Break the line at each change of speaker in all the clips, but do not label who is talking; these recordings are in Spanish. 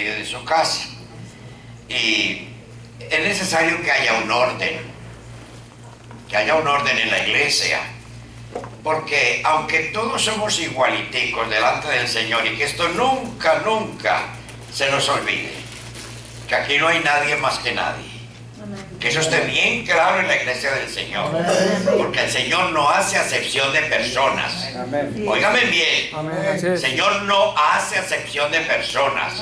medio de su casa. Y es necesario que haya un orden, en la iglesia, porque aunque todos somos igualiticos delante del Señor, y que esto nunca se nos olvide, que aquí no hay nadie más que nadie, que eso esté bien claro en la iglesia del Señor, porque el Señor no hace acepción de personas. Óigame bien, el Señor no hace acepción de personas,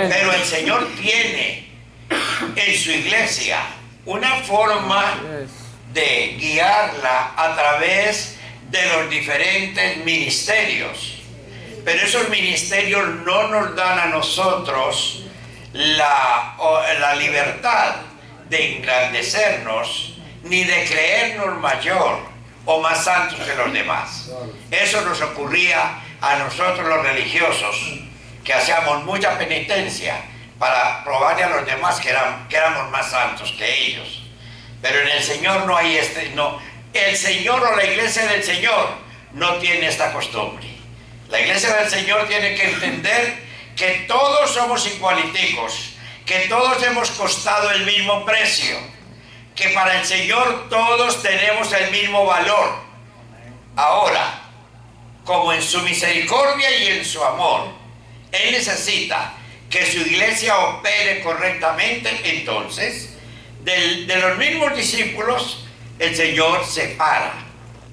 pero el Señor tiene en su iglesia una forma de guiarla a través de los diferentes ministerios, pero esos ministerios no nos dan a nosotros la libertad de engrandecernos ni de creernos mayor o más santos que los demás. Eso nos ocurría a nosotros los religiosos, que hacíamos mucha penitencia para probarle a los demás que éramos más santos que ellos. Pero en el Señor no hay el Señor o la iglesia del Señor no tiene esta costumbre. La iglesia del Señor tiene que entender que todos somos igualiticos, que todos hemos costado el mismo precio, que para el Señor todos tenemos el mismo valor. Ahora, como en su misericordia y en su amor, Él necesita que su iglesia opere correctamente. Entonces, de los mismos discípulos, el Señor separa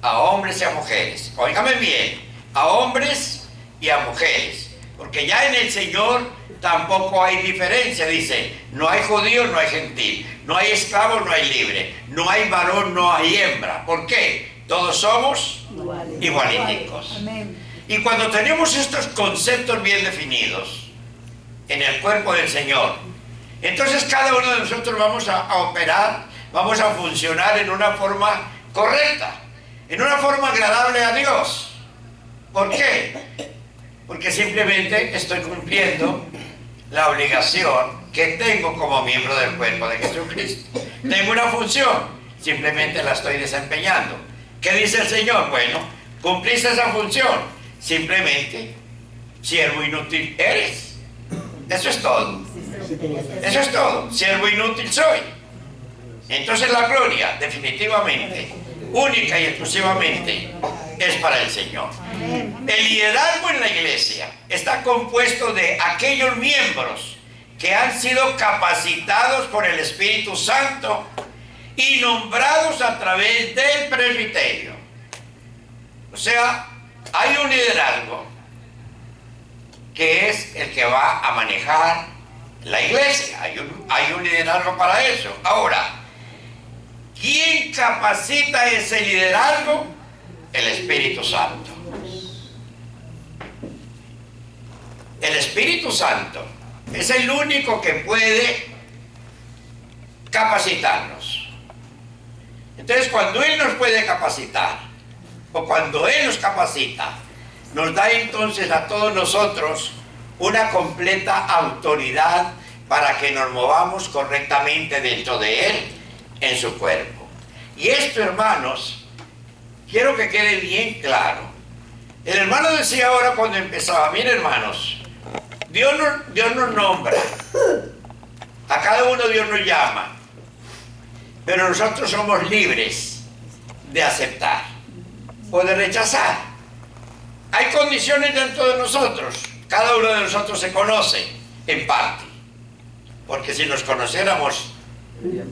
a hombres y a mujeres. Óigame bien, a hombres y a mujeres, porque ya en el Señor tampoco hay diferencia. Dice, no hay judío, no hay gentil, no hay esclavo, no hay libre, no hay varón, no hay hembra. ¿Por qué? Todos somos igualiticos. Y cuando tenemos estos conceptos bien definidos en el cuerpo del Señor, entonces cada uno de nosotros vamos a operar, vamos a funcionar en una forma correcta, en una forma agradable a Dios. ¿Por qué? Porque simplemente estoy cumpliendo la obligación que tengo como miembro del cuerpo de Jesucristo. Tengo una función, simplemente la estoy desempeñando. ¿Qué dice el Señor? Bueno, cumpliste esa función, simplemente siervo inútil eres. Eso es todo. Eso es todo. Siervo inútil soy. Entonces la gloria, definitivamente, única y exclusivamente, es para el Señor. El liderazgo en la iglesia está compuesto de aquellos miembros que han sido capacitados por el Espíritu Santo y nombrados a través del presbiterio. O sea, hay un liderazgo que es el que va a manejar la iglesia. Hay un liderazgo para eso. Ahora, ¿quién capacita ese liderazgo? El Espíritu Santo. El Espíritu Santo es el único que puede capacitarnos. Entonces, cuando Él nos puede capacitar, o cuando Él nos capacita, nos da entonces a todos nosotros una completa autoridad para que nos movamos correctamente dentro de Él, en su cuerpo. Y esto, hermanos, quiero que quede bien claro. El hermano decía ahora cuando empezaba, miren hermanos, Dios nos nombra, a cada uno Dios nos llama, pero nosotros somos libres de aceptar o de rechazar. Hay condiciones dentro de nosotros, cada uno de nosotros se conoce en parte, porque si nos conociéramos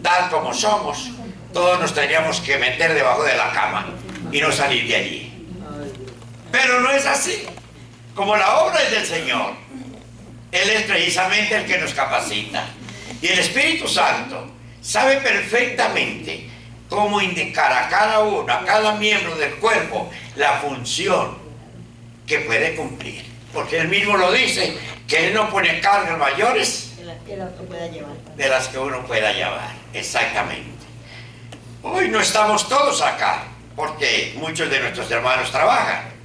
tal como somos, todos nos tendríamos que meter debajo de la cama y no salir de allí. Pero no es así. Como la obra es del Señor, Él es precisamente el que nos capacita. Y el Espíritu Santo sabe perfectamente cómo indicar a cada uno, a cada miembro del cuerpo, la función que puede cumplir. Porque Él mismo lo dice, que Él no pone cargas mayores de las que uno pueda llevar. Exactamente. Hoy no estamos todos acá, porque muchos de nuestros hermanos trabajan.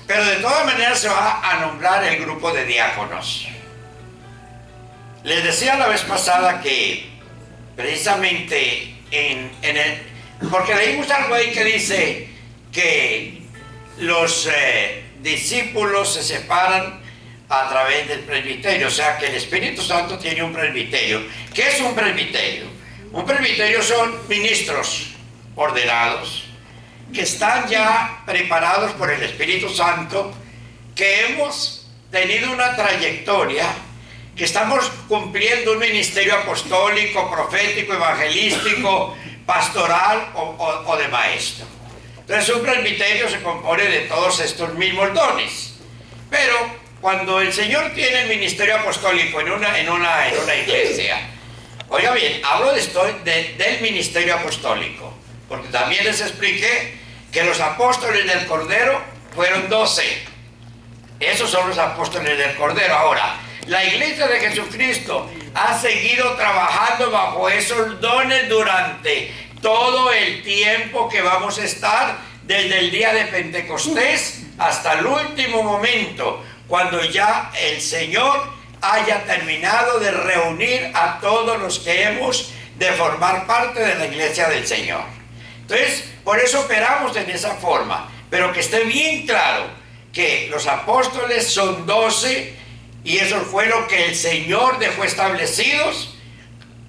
Pero de todas maneras se va a nombrar el grupo de diáconos. Les decía la vez pasada que precisamente porque leímos algo ahí que dice que los discípulos se separan a través del presbiterio. O sea que el Espíritu Santo tiene un presbiterio. ¿Qué es un presbiterio? Un presbiterio son ministros ordenados que están ya preparados por el Espíritu Santo, que hemos tenido una trayectoria, que estamos cumpliendo un ministerio apostólico, profético, evangelístico, pastoral o de maestro. Entonces un presbiterio se compone de todos estos mismos dones. Pero cuando el Señor tiene el ministerio apostólico en una iglesia, oiga bien, hablo del ministerio apostólico, porque también les expliqué que los apóstoles del Cordero fueron 12. Esos son los apóstoles del Cordero. Ahora, la iglesia de Jesucristo ha seguido trabajando bajo esos dones durante todo el tiempo que vamos a estar, desde el día de Pentecostés hasta el último momento, cuando ya el Señor haya terminado de reunir a todos los que hemos de formar parte de la iglesia del Señor. Entonces, por eso operamos en esa forma, pero que esté bien claro que los apóstoles son 12, y eso fue lo que el Señor dejó establecidos,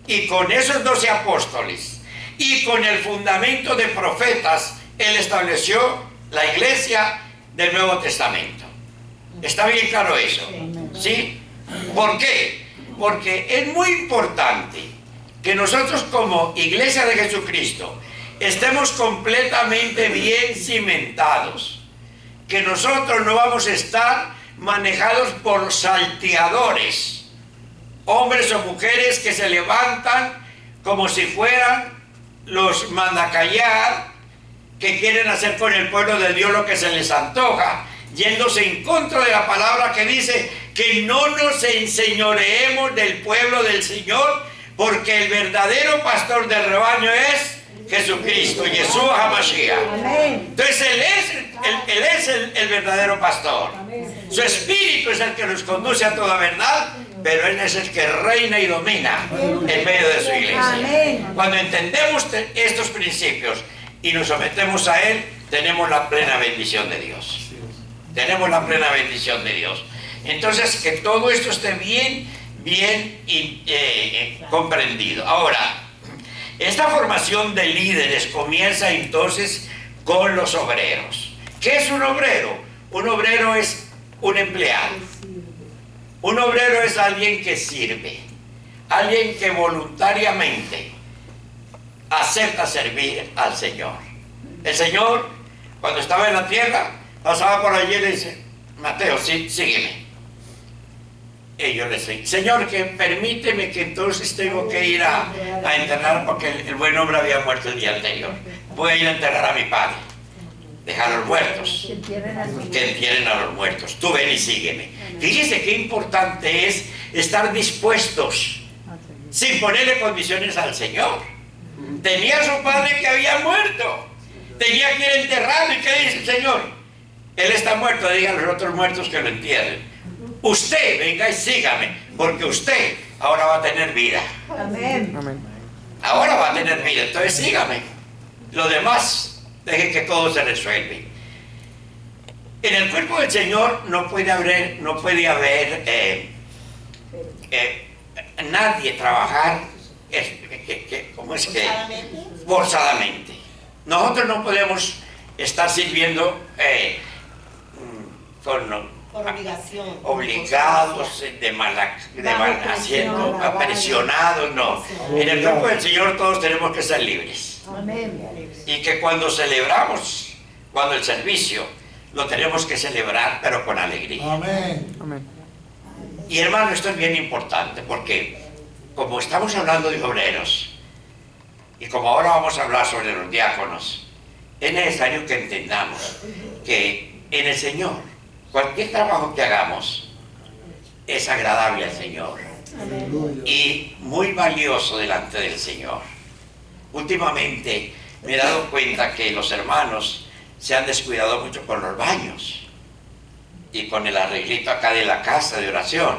y con esos 12 apóstoles y con el fundamento de profetas, Él estableció la iglesia del Nuevo Testamento. ¿Está bien claro eso? ¿Sí? ¿Por qué? Porque es muy importante que nosotros como iglesia de Jesucristo estemos completamente bien cimentados, que nosotros no vamos a estar manejados por salteadores, hombres o mujeres que se levantan como si fueran los mandacallar, que quieren hacer con el pueblo de Dios lo que se les antoja, yéndose en contra de la palabra que dice que no nos enseñoreemos del pueblo del Señor, porque el verdadero pastor del rebaño es Jesucristo, Yeshua HaMashiach. Entonces Él es el verdadero pastor. Su espíritu es el que nos conduce a toda verdad, pero Él es el que reina y domina en medio de su iglesia. Cuando entendemos estos principios y nos sometemos a Él, tenemos la plena bendición de Dios. Tenemos la plena bendición de Dios. Entonces, que todo esto esté bien comprendido. Ahora, esta formación de líderes comienza entonces con los obreros. ¿Qué es un obrero? Un obrero es un empleado. Un obrero es alguien que sirve, alguien que voluntariamente acepta servir al Señor. El Señor, cuando estaba en la tierra, pasaba por allí y le dice: Mateo, sí, sígueme. Y yo le dije: Señor, que permíteme, que entonces tengo que ir a enterrar, porque el buen hombre había muerto el día anterior. Voy a ir a enterrar a mi padre, dejar a los muertos, que entierren a los muertos. Tú ven y sígueme. Fíjese qué importante es estar dispuestos, sin ponerle condiciones al Señor. Tenía a su padre que había muerto, tenía que ir a enterrarlo. ¿Y qué dice el Señor? Él está muerto, digan los otros muertos que lo entierren. Usted venga y sígame, porque usted ahora va a tener vida. Amén. Ahora va a tener vida, entonces sígame. Lo demás, deje que todo se resuelve. En el cuerpo del Señor no puede haber nadie trabajar ¿cómo es que? Forzadamente. Nosotros no podemos estar sirviendo
por obligación,
obligados, haciendo, apresionados, no. En el cuerpo del Señor todos tenemos que ser libres. Amén. Y que cuando celebramos, cuando el servicio, lo tenemos que celebrar, pero con alegría.
Amén. Amén.
Y hermano, esto es bien importante, porque como estamos hablando de obreros, y como ahora vamos a hablar sobre los diáconos, es necesario que entendamos que en el Señor, cualquier trabajo que hagamos es agradable al Señor. Amén. Y muy valioso delante del Señor. Últimamente me he dado cuenta que los hermanos se han descuidado mucho con los baños y con el arreglito acá de la casa de oración,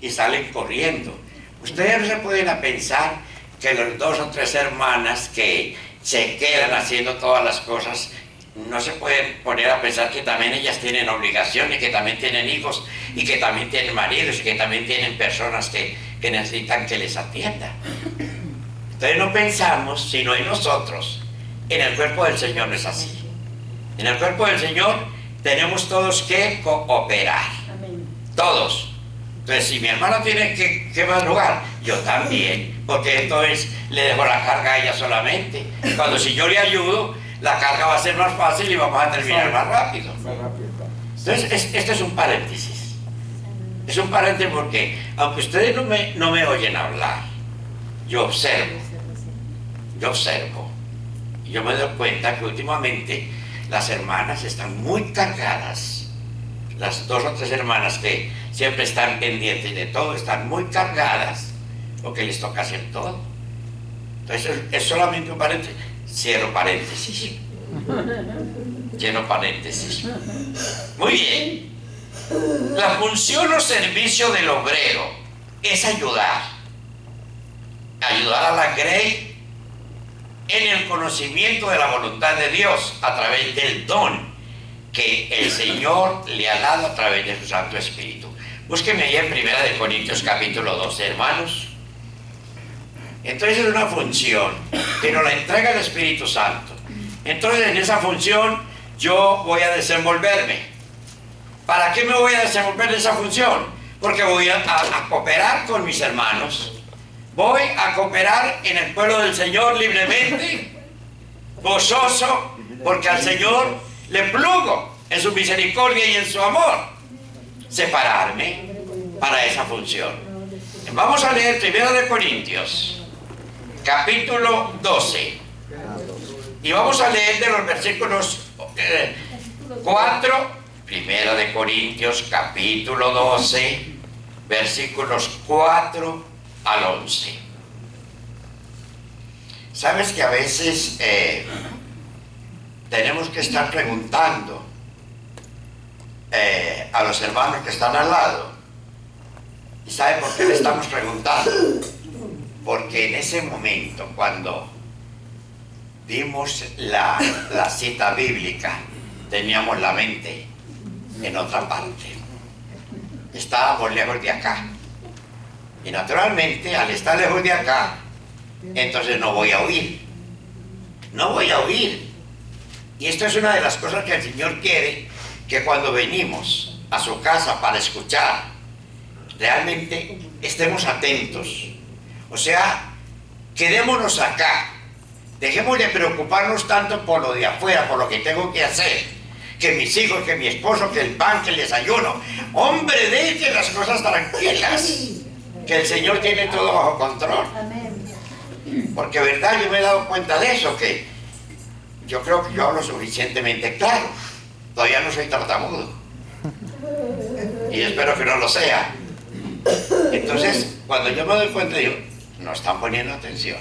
y salen corriendo. Ustedes no se pueden a pensar que los 2 o 3 hermanas que se quedan haciendo todas las cosas no se pueden poner a pensar que también ellas tienen obligaciones, que también tienen hijos y que también tienen maridos y que también tienen personas que necesitan que les atienda. Entonces no pensamos sino en nosotros. En el cuerpo del Señor no es así. En el cuerpo del Señor tenemos todos que cooperar. Todos. Entonces si mi hermana tiene que madrugar, yo también, porque entonces le dejo la carga a ella solamente. Cuando si yo le ayudo, la carga va a ser más fácil y vamos a terminar más rápido. Entonces este es un paréntesis. Es un paréntesis porque aunque ustedes no me oyen hablar, yo observo. Y yo me doy cuenta que últimamente las hermanas están muy cargadas. Las 2 o 3 hermanas que siempre están pendientes de todo, están muy cargadas porque les toca hacer todo. Entonces es solamente un paréntesis. Cierro paréntesis. Muy bien. La función o servicio del obrero es ayudar a la grey en el conocimiento de la voluntad de Dios a través del don que el Señor le ha dado a través de su Santo Espíritu. Búsquenme ahí en 1 Corintios capítulo 12, hermanos. Entonces es una función que nos la entrega el Espíritu Santo. Entonces en esa función yo voy a desenvolverme. ¿Para qué me voy a desenvolver en esa función? Porque voy a cooperar con mis hermanos. Voy a cooperar en el pueblo del Señor libremente, gozoso, porque al Señor le plugo en su misericordia y en su amor separarme para esa función. Vamos a leer 1 Corintios capítulo 12 y vamos a leer de los versículos 4, 1 Corintios capítulo 12, versículos 4 al 11. Sabes que a veces tenemos que estar preguntando a los hermanos que están al lado. ¿Y sabe por qué le estamos preguntando? Porque en ese momento, cuando dimos la cita bíblica, teníamos la mente en otra parte. Estábamos lejos de acá. Y naturalmente, al estar lejos de acá, entonces no voy a oír. Y esto es una de las cosas que el Señor quiere, que cuando venimos a su casa para escuchar, realmente estemos atentos. O sea, quedémonos acá. Dejemos de preocuparnos tanto por lo de afuera, por lo que tengo que hacer. Que mis hijos, que mi esposo, que el pan, que el desayuno. Hombre, deje las cosas tranquilas. Que el Señor tiene todo bajo control. Porque verdad, yo me he dado cuenta de eso, que yo creo que yo hablo suficientemente claro. Todavía no soy tartamudo. Y espero que no lo sea. Entonces, cuando yo me doy cuenta, digo, no están poniendo atención.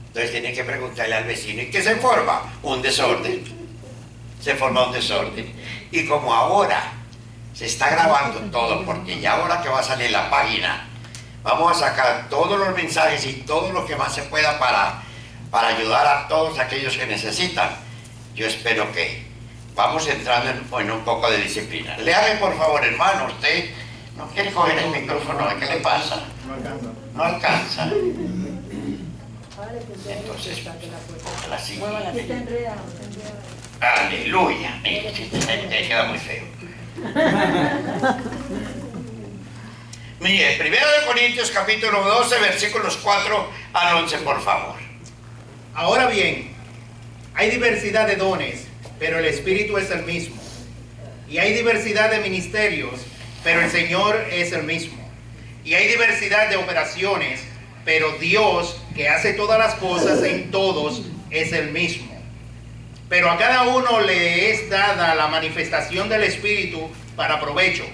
Entonces tienen que preguntarle al vecino, ¿y qué se forma? Un desorden. Se forma un desorden. Y como ahora se está grabando todo, porque ya ahora que va a salir la página, vamos a sacar todos los mensajes y todo lo que más se pueda para ayudar a todos aquellos que necesitan. Yo espero que vamos entrando en un poco de disciplina. Léame por favor, hermano, usted no quiere coger el micrófono, ¿qué le pasa? No alcanza. Entonces, la siguiente. Aleluya. Te queda muy feo. Mire, 1 Corintios capítulo 12, versículos 4 al 11, por favor.
Ahora bien, hay diversidad de dones, pero el Espíritu es el mismo. Y hay diversidad de ministerios, pero el Señor es el mismo. Y hay diversidad de operaciones, pero Dios, que hace todas las cosas en todos, es el mismo. Pero a cada uno le es dada la manifestación del Espíritu para provecho.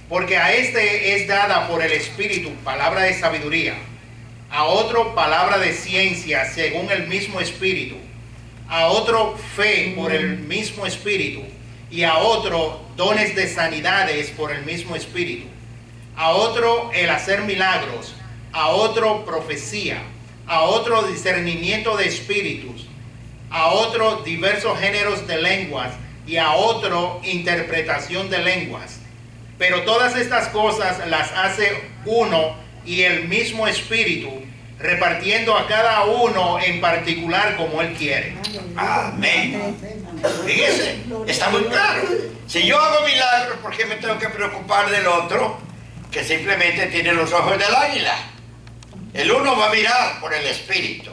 Porque a este es dada por el Espíritu palabra de sabiduría, a otro palabra de ciencia según el mismo Espíritu, a otro fe por el mismo Espíritu, y a otro dones de sanidades por el mismo Espíritu, a otro el hacer milagros, a otro profecía, a otro discernimiento de espíritus, a otro diversos géneros de lenguas y a otro interpretación de lenguas. Pero todas estas cosas las hace uno y el mismo Espíritu, repartiendo a cada uno en particular como Él quiere.
Amén. Fíjese, está muy claro. Si yo hago milagros, ¿por qué me tengo que preocupar del otro que simplemente tiene los ojos del águila? El uno va a mirar por el Espíritu.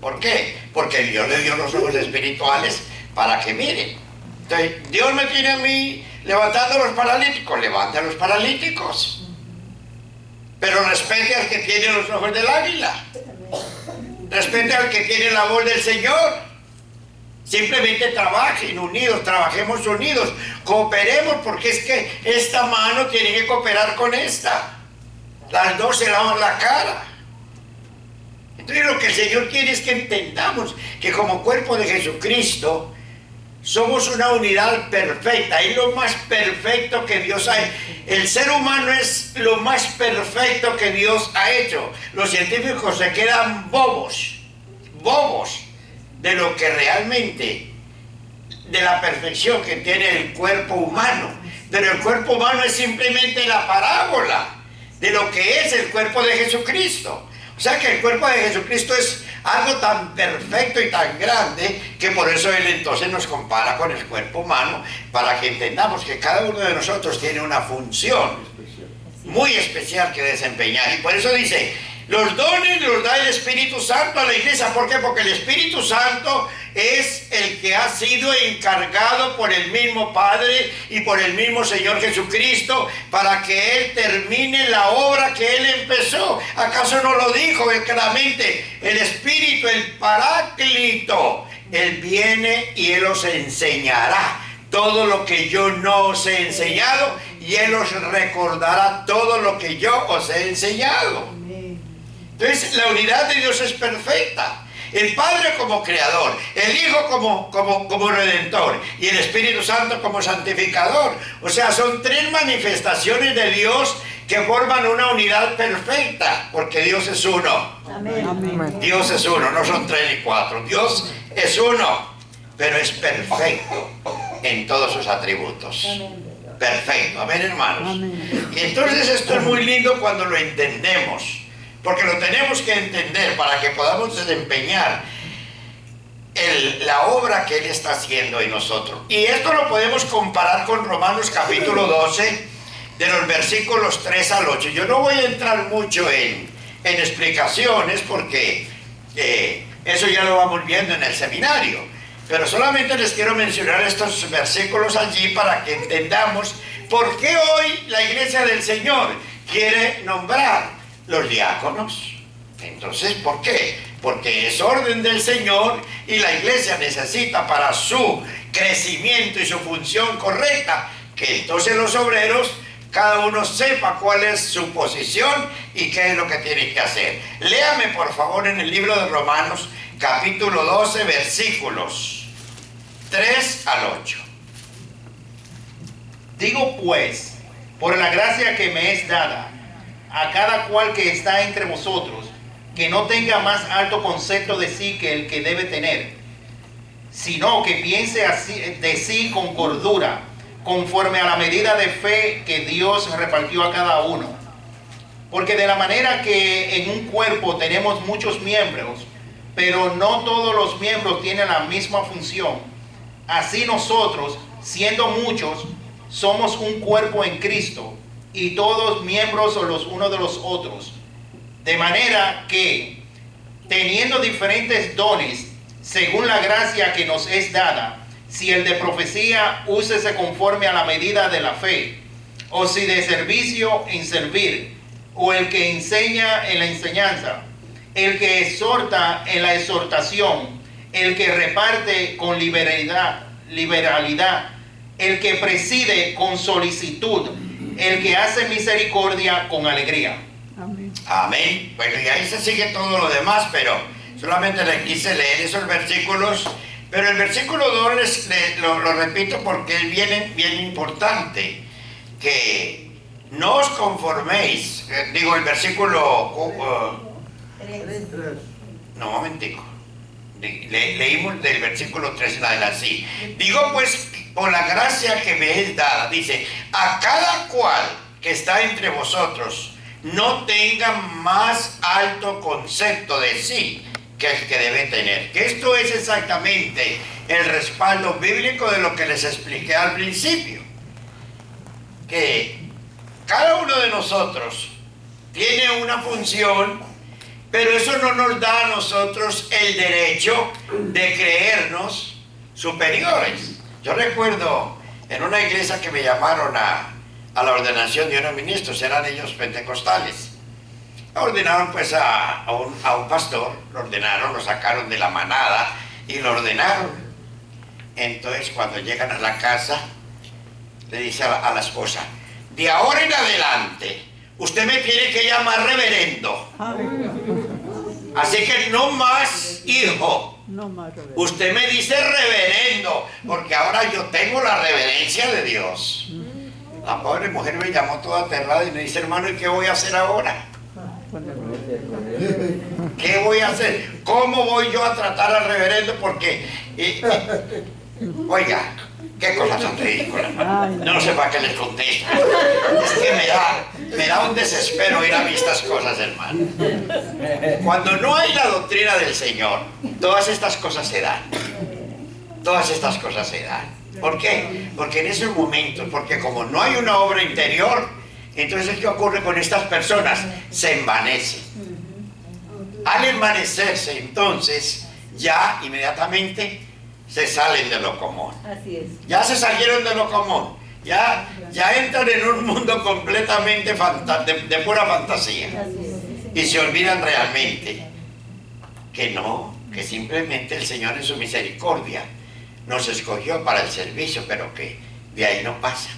¿Por qué? Porque Dios le dio los ojos espirituales para que miren. Entonces, Dios me tiene a mí levantando a los paralíticos, levanta a los paralíticos. Pero respete al que tiene los ojos del águila. Respete al que tiene la voz del Señor. Simplemente trabajen unidos, trabajemos unidos, cooperemos, porque es que esta mano tiene que cooperar con esta. Las dos se lavan la cara. Entonces lo que el Señor quiere es que entendamos que como cuerpo de Jesucristo somos una unidad perfecta. Es lo más perfecto que Dios ha hecho. El ser humano es lo más perfecto que Dios ha hecho. Los científicos se quedan bobos de lo que realmente, de la perfección que tiene el cuerpo humano. Pero el cuerpo humano es simplemente la parábola de lo que es el cuerpo de Jesucristo. O sea que el cuerpo de Jesucristo es algo tan perfecto y tan grande que por eso Él entonces nos compara con el cuerpo humano, para que entendamos que cada uno de nosotros tiene una función muy especial que desempeñar. Y por eso dice, los dones los da el Espíritu Santo a la iglesia. ¿Por qué? Porque el Espíritu Santo es el que ha sido encargado por el mismo Padre y por el mismo Señor Jesucristo para que Él termine la obra que Él empezó. ¿Acaso no lo dijo claramente? El Espíritu, el Paráclito, Él viene y Él os enseñará todo lo que yo no os he enseñado, y Él os recordará todo lo que yo os he enseñado. Entonces la unidad de Dios es perfecta. El Padre como creador, el Hijo como redentor y el Espíritu Santo como santificador. O sea, son tres manifestaciones de Dios que forman una unidad perfecta, porque Dios es uno.
Amén.
Dios es uno, no son tres ni cuatro. Dios es uno, pero es perfecto en todos sus atributos. Perfecto, amén, hermanos. Y entonces esto es muy lindo cuando lo entendemos. Porque lo tenemos que entender para que podamos desempeñar la obra que Él está haciendo en nosotros. Y esto lo podemos comparar con Romanos capítulo 12, de los versículos 3 al 8. Yo no voy a entrar mucho en explicaciones, porque eso ya lo vamos viendo en el seminario. Pero solamente les quiero mencionar estos versículos allí para que entendamos por qué hoy la Iglesia del Señor quiere nombrar los diáconos. Entonces, ¿por qué? Porque es orden del Señor y la iglesia necesita para su crecimiento y su función correcta que entonces los obreros, cada uno sepa cuál es su posición y qué es lo que tiene que hacer. Léame por favor en el libro de Romanos capítulo 12 versículos 3 al 8.
Digo pues, por la gracia que me es dada, a cada cual que está entre vosotros, que no tenga más alto concepto de sí que el que debe tener, sino que piense así, de sí con cordura, conforme a la medida de fe que Dios repartió a cada uno. Porque de la manera que en un cuerpo tenemos muchos miembros, pero no todos los miembros tienen la misma función, así nosotros, siendo muchos, somos un cuerpo en Cristo, y todos miembros son los unos de los otros. De manera que, teniendo diferentes dones, según la gracia que nos es dada, si el de profecía, úsese conforme a la medida de la fe, o si de servicio, en servir, o el que enseña en la enseñanza, el que exhorta en la exhortación, el que reparte con liberalidad, el que preside con solicitud, el que hace misericordia con alegría.
Amén.
Amén. Bueno, y ahí se sigue todo lo demás, pero solamente les quise leer esos versículos. Pero el versículo 2 lo repito porque es bien importante. Que no os conforméis. Digo el versículo... no, un momentico. Leímos del versículo 3 en adelante. Sí. Digo pues, por la gracia que me es dada, dice, a cada cual que está entre vosotros, no tenga más alto concepto de sí que el que debe tener. Que esto es exactamente el respaldo bíblico de lo que les expliqué al principio. Que cada uno de nosotros tiene una función, pero eso no nos da a nosotros el derecho de creernos superiores. Yo recuerdo en una iglesia que me llamaron a la ordenación de unos ministros, eran ellos pentecostales. Ordenaron pues a un pastor, lo ordenaron, lo sacaron de la manada y lo ordenaron. Entonces cuando llegan a la casa, le dice a la esposa, de ahora en adelante, usted me tiene que llamar reverendo. Así que no más hijo. Usted me dice reverendo, porque ahora yo tengo la reverencia de Dios. La pobre mujer me llamó toda aterrada y me dice, hermano, ¿y qué voy a hacer ahora? ¿Qué voy a hacer? ¿Cómo voy yo a tratar al reverendo? Porque, oiga, qué cosa tan ridícula. Yo no sé para qué les contesto. Es que me da un desespero ir a mí estas cosas, hermano. Cuando no hay la doctrina del Señor, todas estas cosas se dan. Todas estas cosas se dan. ¿Por qué? Porque en esos momentos, porque como no hay una obra interior, entonces ¿qué ocurre con estas personas? Se envanecen. Al envanecerse, entonces, ya inmediatamente se salen de lo común.
Así es.
Ya se salieron de lo común. Ya entran en un mundo completamente de pura fantasía. Y se olvidan realmente que no, que simplemente el Señor en su misericordia nos escogió para el servicio, pero que de ahí no pasa.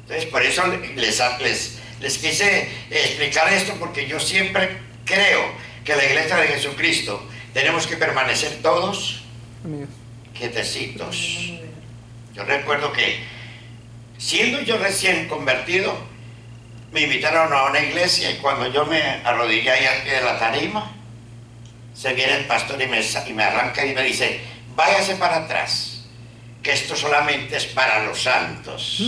Entonces, por eso les quise explicar esto, porque yo siempre creo que la iglesia de Jesucristo tenemos que permanecer todos quietecitos. Yo recuerdo que, siendo yo recién convertido, me invitaron a una iglesia y cuando yo me arrodillé ahí al pie de la tarima, se viene el pastor y me arranca y me dice, váyase para atrás, que esto solamente es para los santos.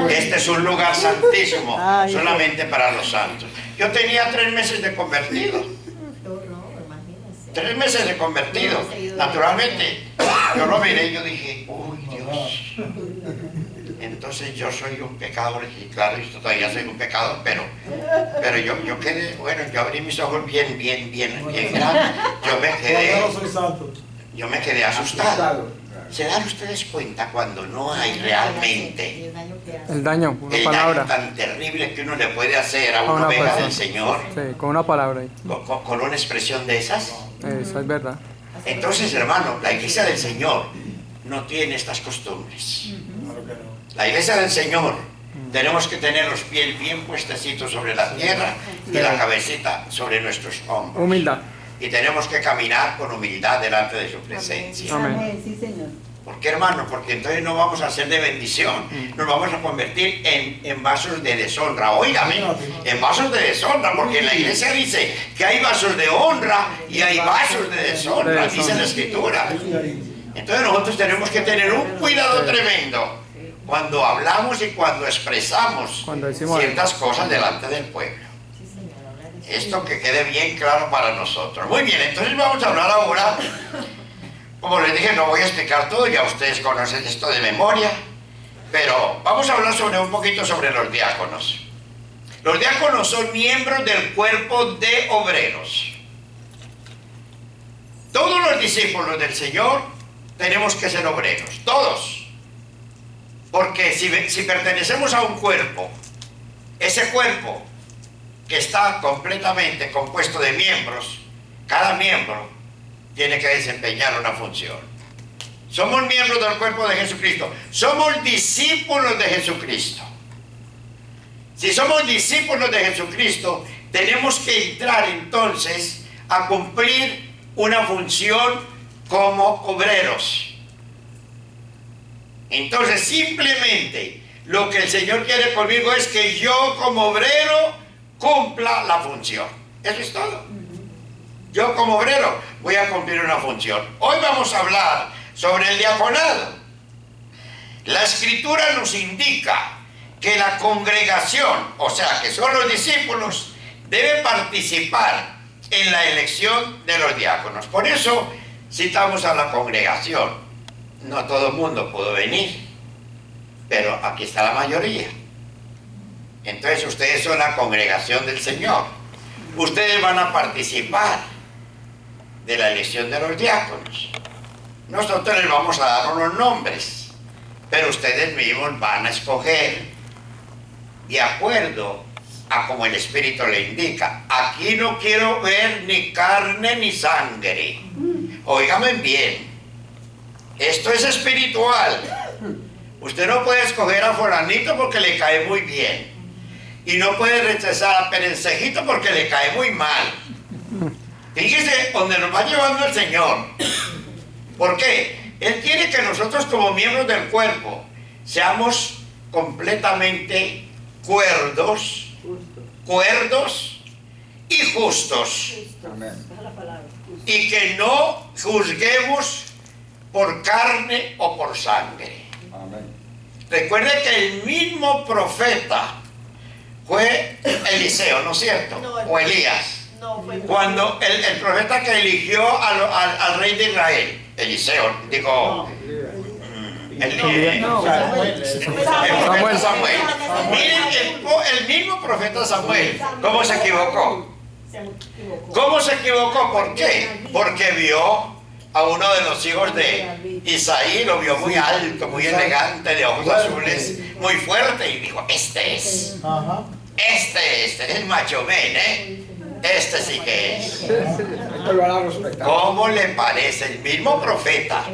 Este es un lugar santísimo, solamente para los santos. Yo tenía 3 meses de convertido. 3 meses de convertido. Naturalmente, yo lo miré y yo dije, uy, Dios. Entonces yo soy un pecador, y claro, yo todavía soy un pecador, pero yo quedé, bueno, yo abrí mis ojos bien grandes. Yo me quedé asustado. ¿Se dan ustedes cuenta cuando no hay realmente
el daño, una palabra
tan terrible que uno le puede hacer a una oveja del Señor?
Sí, con una palabra ahí.
Con una expresión de esas.
Eso es verdad.
Entonces, hermano, la iglesia del Señor no tiene estas costumbres. La iglesia del Señor tenemos que tener los pies bien puestecitos sobre la tierra y la cabecita sobre nuestros hombros.
Humildad.
Y tenemos que caminar con humildad delante de su presencia.
Amén.
Sí, Señor.
¿Por qué, hermano? Porque entonces no vamos a ser de bendición, nos vamos a convertir en vasos de deshonra. Óigame, en vasos de deshonra, porque en la iglesia dice que hay vasos de honra y hay vasos de deshonra, dice la Escritura. Entonces nosotros tenemos que tener un cuidado tremendo cuando hablamos y cuando expresamos ciertas cosas delante del pueblo. Esto que quede bien claro para nosotros. Muy bien, entonces vamos a hablar ahora. Como les dije, no voy a explicar todo, ya ustedes conocen esto de memoria, pero vamos a hablar un poquito sobre los diáconos. Los diáconos son miembros del cuerpo de obreros. Todos los discípulos del Señor tenemos que ser obreros, todos. Porque si pertenecemos a un cuerpo, ese cuerpo que está completamente compuesto de miembros, cada miembro tiene que desempeñar una función. Somos miembros del cuerpo de Jesucristo, somos discípulos de Jesucristo. Si somos discípulos de Jesucristo, tenemos que entrar entonces a cumplir una función como obreros. Entonces simplemente lo que el Señor quiere conmigo es que yo como obrero cumpla la función. Eso es todo. Yo como obrero voy a cumplir una función. Hoy vamos a hablar sobre el diaconado. La Escritura nos indica que la congregación, o sea, que son los discípulos, debe participar en la elección de los diáconos. Por eso citamos a la congregación. No todo el mundo pudo venir, pero aquí está la mayoría. Entonces ustedes son la congregación del Señor. Ustedes van a participar de la elección de los diáconos. Nosotros les vamos a dar unos nombres, pero ustedes mismos van a escoger de acuerdo a como el Espíritu le indica. Aquí no quiero ver ni carne ni sangre. Óigame bien, esto es espiritual. Usted no puede escoger a fulanito porque le cae muy bien, y no puede rechazar a Perencejito porque le cae muy mal. Fíjese donde nos va llevando el Señor. ¿Por qué? Él quiere que nosotros como miembros del cuerpo seamos completamente cuerdos y justos. Y que no juzguemos por carne o por sangre. Recuerde que el mismo profeta fue Eliseo, ¿no es cierto? O Elías.
No, fue
Cuando el profeta que eligió al rey de Israel, Eliseo, digo, Samuel. Miren el mismo profeta Samuel, ¿cómo se equivocó? ¿Cómo se equivocó? ¿Por qué? Porque vio a uno de los hijos de Isaí, lo vio muy alto, muy elegante, de ojos azules, muy fuerte, y dijo, este es el macho men, ¿eh? Este sí que es. ¿Cómo le parece? El mismo profeta.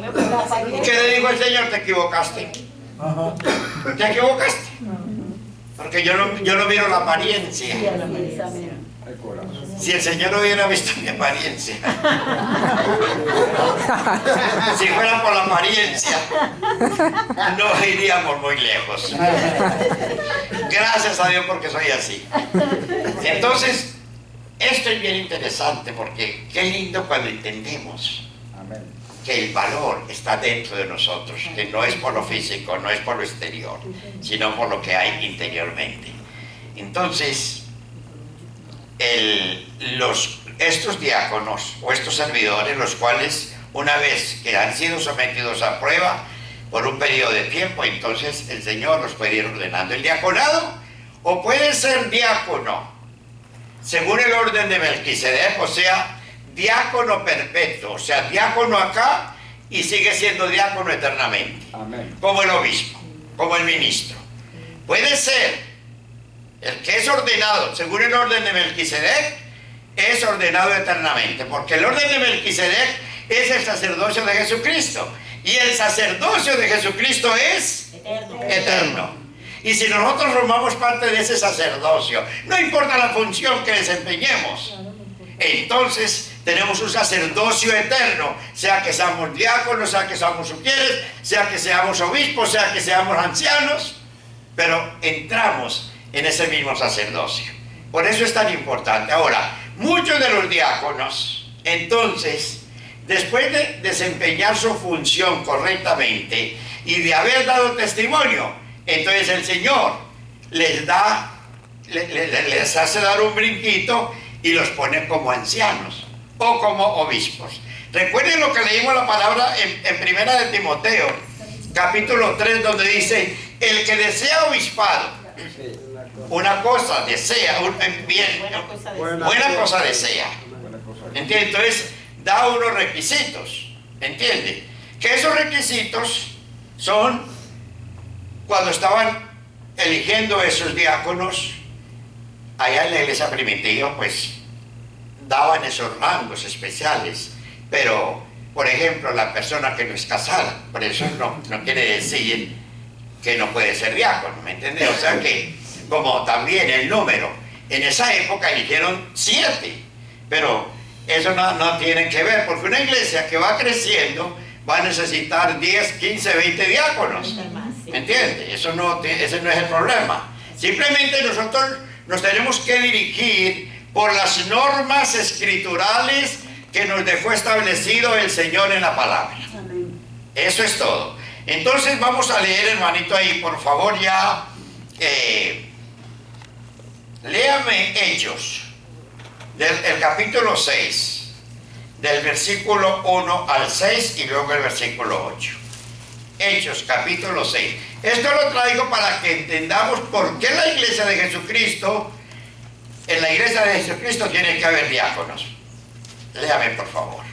¿Qué le dijo el Señor? Te equivocaste. ¿Te equivocaste? Porque yo no miro la apariencia. Si el Señor no hubiera visto mi apariencia, si fuera por la apariencia, no iríamos muy lejos. Gracias a Dios porque soy así. Entonces, esto es bien interesante porque qué lindo cuando entendemos que el valor está dentro de nosotros, que no es por lo físico, no es por lo exterior, sino por lo que hay interiormente. Entonces, estos diáconos o estos servidores, los cuales una vez que han sido sometidos a prueba por un periodo de tiempo, entonces el Señor los puede ir ordenando. El diaconado, o puede ser diácono según el orden de Melquisedec, o sea, diácono perpetuo, o sea, diácono acá y sigue siendo diácono eternamente. Amén. Como el obispo, como el ministro. Puede ser el que es ordenado según el orden de Melquisedec, es ordenado eternamente, porque el orden de Melquisedec es el sacerdocio de Jesucristo, y el sacerdocio de Jesucristo es eterno. Y si nosotros formamos parte de ese sacerdocio, no importa la función que desempeñemos, entonces tenemos un sacerdocio eterno, sea que seamos diáconos, sea que seamos sugieres, sea que seamos obispos, sea que seamos ancianos, pero entramos en ese mismo sacerdocio. Por eso es tan importante. Ahora, muchos de los diáconos, entonces, después de desempeñar su función correctamente y de haber dado testimonio, entonces el Señor les hace dar un brinquito y los pone como ancianos o como obispos. Recuerden lo que leímos la palabra en Primera de Timoteo, capítulo 3, donde dice, el que desea obispado, una cosa desea, buena cosa desea. ¿Entiende? Entonces da unos requisitos. ¿Entiende? Que esos requisitos son, cuando estaban eligiendo esos diáconos, allá en la iglesia primitiva, pues daban esos rangos especiales. Pero, por ejemplo, la persona que no es casada, por eso no quiere decir que no puede ser diácono, ¿me entiendes? O sea que, como también el número, en esa época eligieron 7, pero eso no tiene que ver, porque una iglesia que va creciendo va a necesitar 10, 15, 20 diáconos, ¿me entiendes? Ese no es el problema. Simplemente nosotros nos tenemos que dirigir por las normas escriturales que nos dejó establecido el Señor en la palabra. Eso es todo. Entonces vamos a leer, hermanito, ahí, por favor, ya. Léame Hechos, el capítulo 6, del versículo 1 al 6 y luego el versículo 8. Hechos, capítulo 6. Esto lo traigo para que entendamos por qué la iglesia de Jesucristo, en la iglesia de Jesucristo tiene que haber diáconos. Léame, por favor.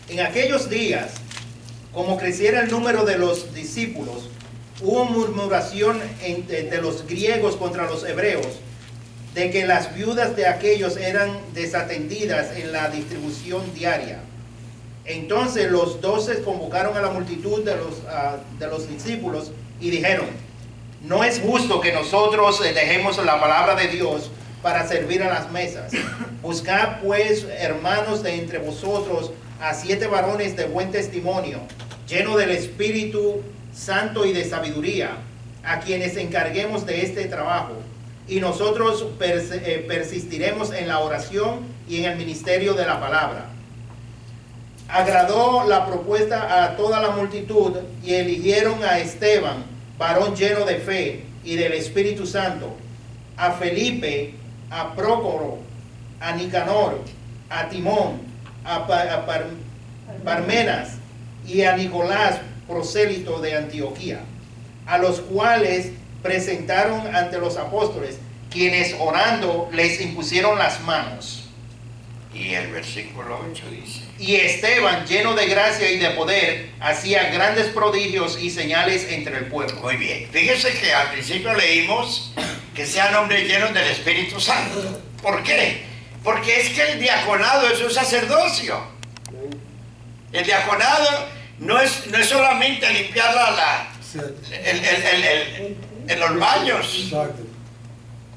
En aquellos días, como creciera el número de los discípulos, hubo murmuración de los griegos contra los hebreos, de que las viudas de aquellos eran desatendidas en la distribución diaria. Entonces los 12 convocaron a la multitud de los discípulos y dijeron: no es justo que nosotros dejemos la palabra de Dios para servir a las mesas. Buscad pues, hermanos, de entre vosotros a 7 varones de buen testimonio, llenos del Espíritu Santo y de sabiduría, a quienes encarguemos de este trabajo, y nosotros persistiremos en la oración y en el ministerio de la palabra. Agradó la propuesta a toda la multitud y eligieron a Esteban, varón lleno de fe y del Espíritu Santo, a Felipe, a Prócoro, a Nicanor, a Timón, a Parmenas y a Nicolás, prosélito de Antioquía, a los cuales presentaron ante los apóstoles, quienes orando les impusieron las manos.
Y el versículo 8 dice:
Y Esteban, lleno de gracia y de poder, hacía grandes prodigios y señales entre el pueblo.
Muy bien. Fíjese que al principio leímos que sean hombres llenos del Espíritu Santo. ¿Por qué? Porque es que el diaconado es un sacerdocio. El diaconado no es solamente limpiar en los baños.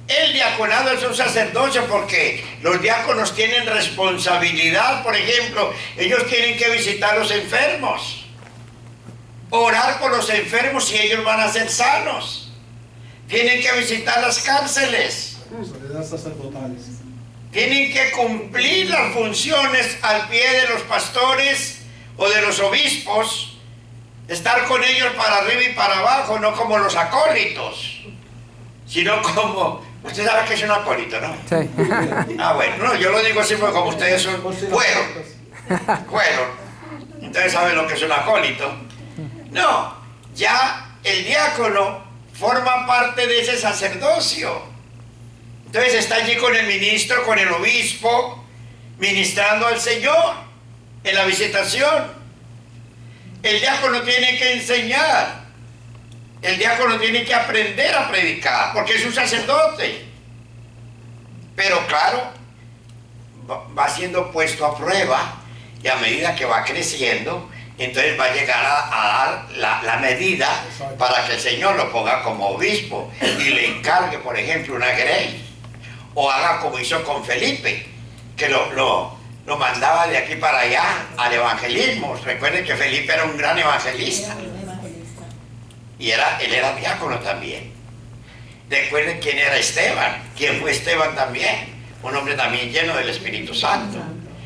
El diaconado es un sacerdocio porque los diáconos tienen responsabilidad. Por ejemplo, ellos tienen que visitar a los enfermos, orar por los enfermos y ellos van a ser sanos. Tienen que visitar las cárceles. Tienen que cumplir las funciones al pie de los pastores o de los obispos, estar con ellos para arriba y para abajo, no como los acólitos, sino como... Usted sabe que es un acólito, ¿no?
Sí.
Ah, bueno, no, yo lo digo así porque como ustedes fueron, entonces saben lo que es un acólito. No, ya el diácono forma parte de ese sacerdocio. Entonces está allí con el ministro, con el obispo, ministrando al Señor en la visitación. El diácono tiene que enseñar. El diácono tiene que aprender a predicar, porque es un sacerdote. Pero claro, va siendo puesto a prueba, y a medida que va creciendo, entonces va a llegar a dar la medida para que el Señor lo ponga como obispo y le encargue, por ejemplo, una grey. O haga como hizo con Felipe, que lo mandaba de aquí para allá al evangelismo. Recuerden que Felipe era un gran evangelista. Y él era diácono también. Recuerden quién era Esteban. ¿Quién fue Esteban también? Un hombre también lleno del Espíritu Santo.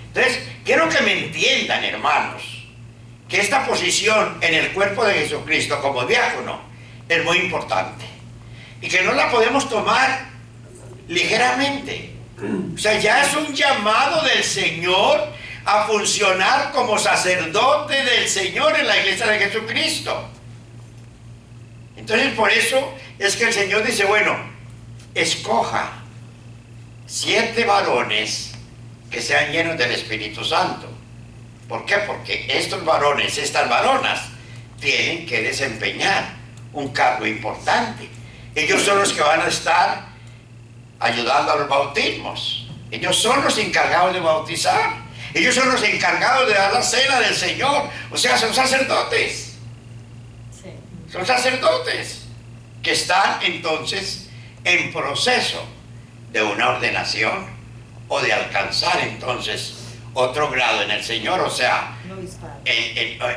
Entonces, quiero que me entiendan, hermanos, que esta posición en el cuerpo de Jesucristo como diácono es muy importante. Y que no la podemos tomar ligeramente. O sea, ya es un llamado del Señor a funcionar como sacerdote del Señor en la iglesia de Jesucristo. Entonces, por eso es que el Señor dice, bueno, escoja 7 varones que sean llenos del Espíritu Santo. ¿Por qué? Porque estos varones, estas varonas, tienen que desempeñar un cargo importante. Ellos son los que van a estar ayudando a los bautismos. Ellos son los encargados de bautizar. Ellos son los encargados de dar la cena del Señor. O sea, son sacerdotes. Son sacerdotes que están entonces en proceso de una ordenación o de alcanzar entonces otro grado en el Señor. O sea,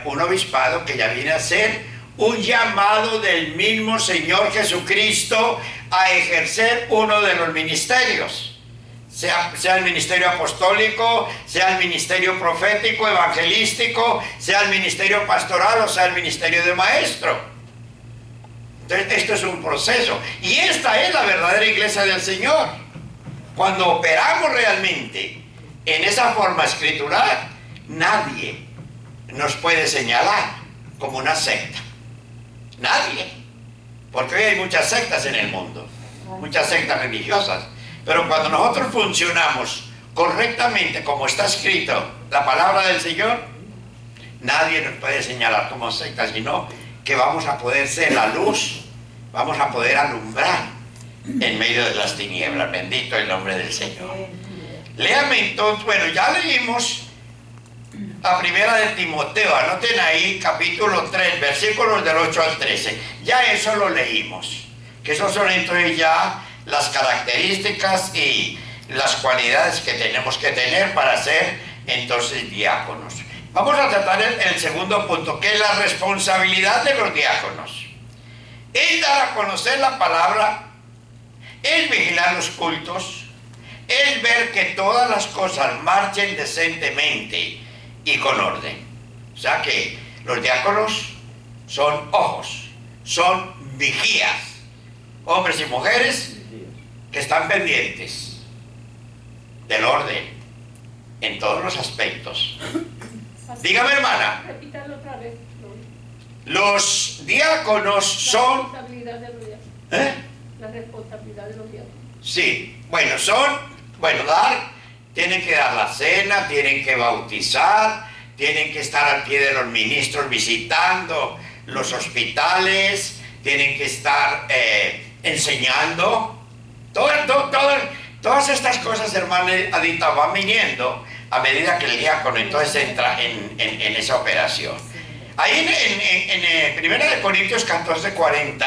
un obispado que ya viene a ser un llamado del mismo Señor Jesucristo a ejercer uno de los ministerios. sea el ministerio apostólico, sea el ministerio profético, evangelístico, sea el ministerio pastoral o sea el ministerio de maestro. Entonces, esto es un proceso. Y esta es la verdadera iglesia del Señor. Cuando operamos realmente en esa forma escritural, nadie nos puede señalar como una secta. Nadie. Porque hoy hay muchas sectas en el mundo, muchas sectas religiosas. Pero cuando nosotros funcionamos correctamente, como está escrito la palabra del Señor, nadie nos puede señalar como secta, sino que vamos a poder ser la luz, vamos a poder alumbrar en medio de las tinieblas. Bendito el nombre del Señor. Léame entonces, bueno, ya leímos la primera de Timoteo, anoten ahí capítulo 3, versículos del 8 al 13. Ya eso lo leímos, que esos son entonces ya las características y las cualidades que tenemos que tener para ser entonces diáconos. Vamos a tratar el segundo punto, que es la responsabilidad de los diáconos. Es dar a conocer la palabra, es vigilar los cultos, es ver que todas las cosas marchen decentemente y con orden. O sea que los diáconos son ojos, son vigías, hombres y mujeres que están pendientes del orden en todos los aspectos. Dígame, hermana.
Repítalo otra vez.
Los diáconos son...
La responsabilidad de los diáconos.
¿Eh?
La responsabilidad de los diáconos.
Sí, bueno, tienen que dar la cena, tienen que bautizar, tienen que estar al pie de los ministros visitando los hospitales, tienen que estar enseñando. Todas estas cosas, hermana Adita, van viniendo a medida que el diácono entonces entra en esa operación. Ahí en 1 Corintios 14:40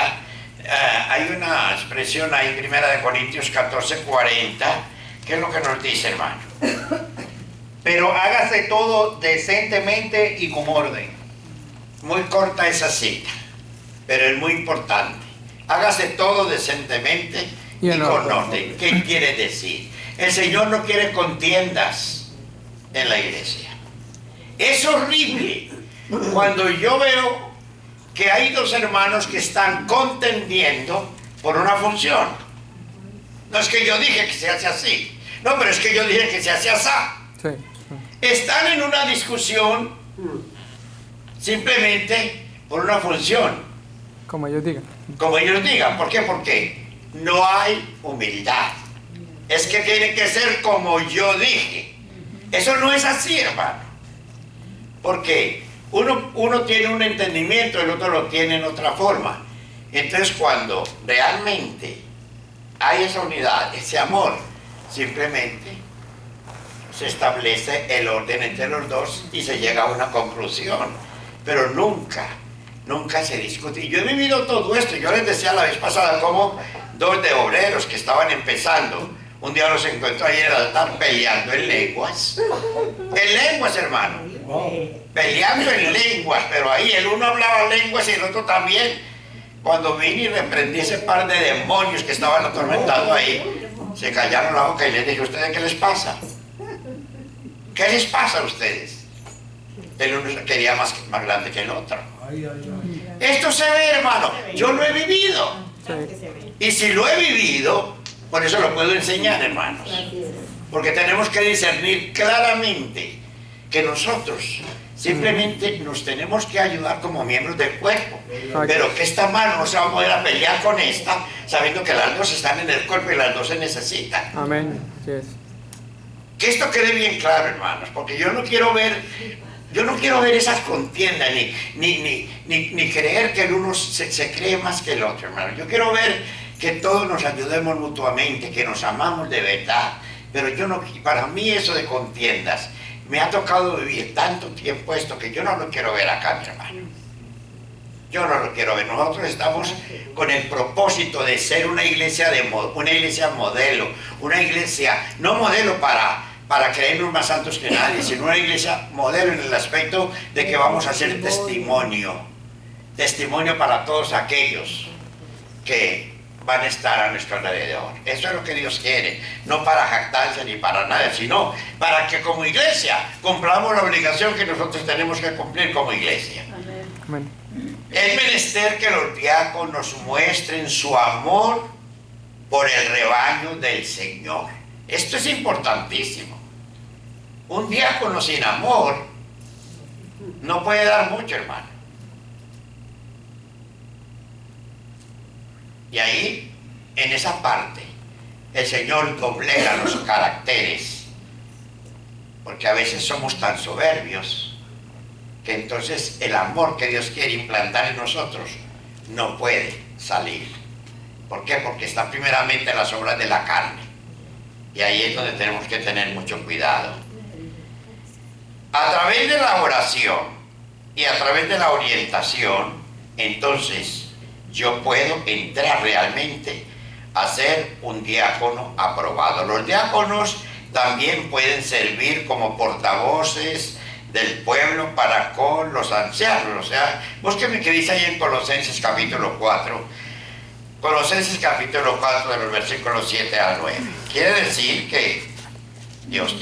hay una expresión ahí, 1 Corintios 14:40, ¿qué es lo que nos dice, hermano?
Pero hágase todo decentemente y con orden.
Muy corta esa cita, pero es muy importante. Hágase todo decentemente y con orden. ¿Qué quiere decir? El Señor no quiere contiendas en la iglesia. Es horrible cuando yo veo que hay dos hermanos que están contendiendo por una función. No es que yo dije que se hace así, no, pero es que yo dije que se hace así.
Sí.
Están en una discusión simplemente por una función.
Como ellos digan.
Como ellos digan. ¿Por qué? Porque no hay humildad. Es que tiene que ser como yo dije. Eso no es así, hermano. Porque uno tiene un entendimiento, el otro lo tiene en otra forma. Entonces, cuando realmente hay esa unidad, ese amor, simplemente se establece el orden entre los dos y se llega a una conclusión. Pero nunca se discute. Y yo he vivido todo esto. Yo les decía la vez pasada como dos de obreros que estaban empezando, un día los encuentro ahí en el altar peleando en lenguas. En lenguas, hermano. Peleando en lenguas, pero ahí el uno hablaba lenguas y el otro también. Cuando vine y reprendí ese par de demonios que estaban atormentando ahí, se callaron la boca y les dije, ¿ustedes qué les pasa? ¿Qué les pasa a ustedes? El uno quería más grande que el otro. Esto se ve, hermano. Yo lo he vivido. Y si lo he vivido, por eso lo puedo enseñar, hermanos. Porque tenemos que discernir claramente que nosotros simplemente nos tenemos que ayudar como miembros del cuerpo. Pero que esta mano no se va a poder pelear con esta, sabiendo que las dos están en el cuerpo y las dos se necesitan.
Amén. Así es.
Que esto quede bien claro, hermanos, porque yo no quiero ver esas contiendas, ni creer que el uno se cree más que el otro, hermano. Yo quiero ver que todos nos ayudemos mutuamente, que nos amamos de verdad. Pero para mí eso de contiendas, me ha tocado vivir tanto tiempo esto que yo no lo quiero ver acá, mi hermano. Yo no lo quiero ver. Nosotros estamos con el propósito de ser una iglesia modelo, una iglesia, no modelo para creernos más santos que nadie, sino una iglesia modelo en el aspecto de que vamos a ser testimonio para todos aquellos que van a estar a nuestro alrededor. Eso es lo que Dios quiere, no para jactarse ni para nada, sino para que como iglesia cumplamos la obligación que nosotros tenemos que cumplir como iglesia.
Amén.
Amén.
Es menester que los diáconos muestren su amor por el rebaño del Señor. Esto es importantísimo. Un diácono sin amor no puede dar mucho, hermano. Y ahí, en esa parte, el Señor doblega los caracteres, porque a veces somos tan soberbios que entonces el amor que Dios quiere implantar en nosotros no puede salir. ¿Por qué? Porque están primeramente las obras de la carne, y ahí es donde tenemos que tener mucho cuidado. A través de la oración y a través de la orientación, entonces yo puedo entrar realmente a ser un diácono aprobado. Los diáconos también pueden servir como portavoces del pueblo para con los ancianos. O sea, búsqueme qué dice ahí en Colosenses capítulo 4. Colosenses capítulo 4 de los versículos 7 al 9. Quiere decir que Dios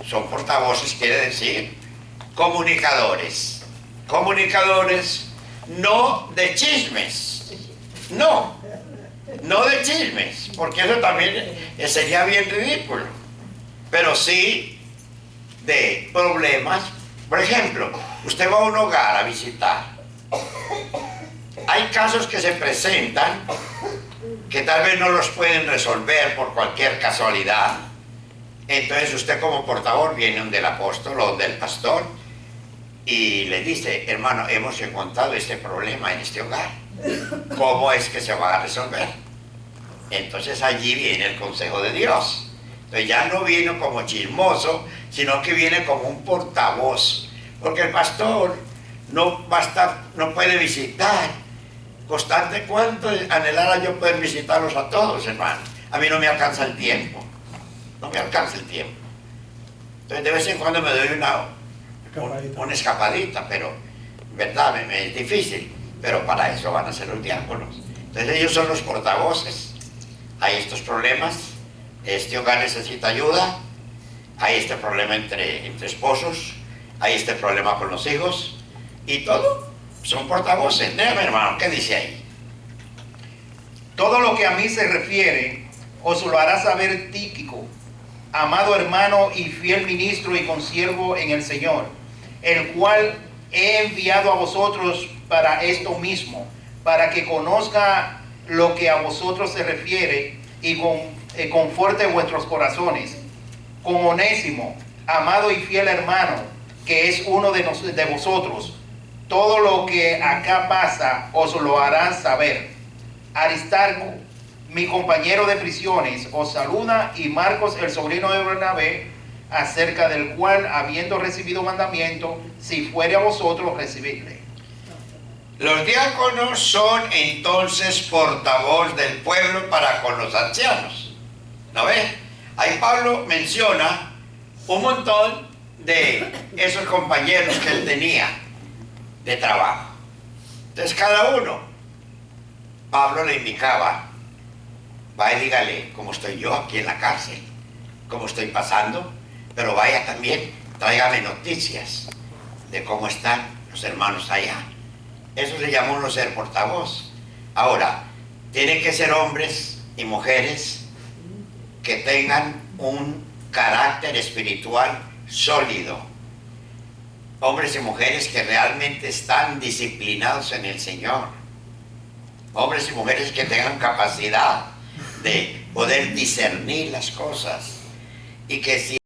son portavoces, quiere decir comunicadores. Comunicadores no de chismes. No de chismes, porque eso también sería bien ridículo, pero sí de problemas. Por ejemplo, usted va a un hogar a visitar, hay casos que se presentan que tal vez no los pueden resolver por cualquier casualidad. Entonces usted como portavoz viene donde el apóstol o del pastor y le dice: hermano, hemos encontrado este problema en este hogar, ¿cómo es que se va a resolver? Entonces allí viene el consejo de Dios. Entonces ya no viene como chismoso, sino que viene como un portavoz, porque el pastor no puede visitar constante. ¿Cuánto anhelara yo poder visitarlos a todos, hermano? A mí no me alcanza el tiempo, no me alcanza el tiempo. Entonces de vez en cuando me doy una escapadita, pero verdad, me es difícil, pero para eso van a ser los diáconos. Entonces ellos son los portavoces. Hay estos problemas, este hogar necesita ayuda, hay este problema entre esposos, hay este problema con los hijos, y todo son portavoces. Déjame, hermano, ¿qué dice ahí?
Todo lo que a mí se refiere, os lo hará saber Tíquico, amado hermano y fiel ministro y consiervo en el Señor, el cual he enviado a vosotros para esto mismo, para que conozca lo que a vosotros se refiere y conforte vuestros corazones. Con Onésimo, amado y fiel hermano, que es uno de vosotros, todo lo que acá pasa os lo harán saber. Aristarco, mi compañero de prisiones, os saluda, y Marcos, el sobrino de Bernabé, acerca del cual, habiendo recibido mandamiento, si fuere a vosotros, recibidle.
Los diáconos son entonces portavoz del pueblo para con los ancianos. ¿No ve? Ahí Pablo menciona un montón de esos compañeros que él tenía de trabajo. Entonces cada uno, Pablo le indicaba: vaya y dígale cómo estoy yo aquí en la cárcel, cómo estoy pasando, pero vaya también, tráigame noticias de cómo están los hermanos allá. Eso se llama uno ser portavoz. Ahora, tienen que ser hombres y mujeres que tengan un carácter espiritual sólido. Hombres y mujeres que realmente están disciplinados en el Señor. Hombres y mujeres que tengan capacidad de poder discernir las cosas, y que si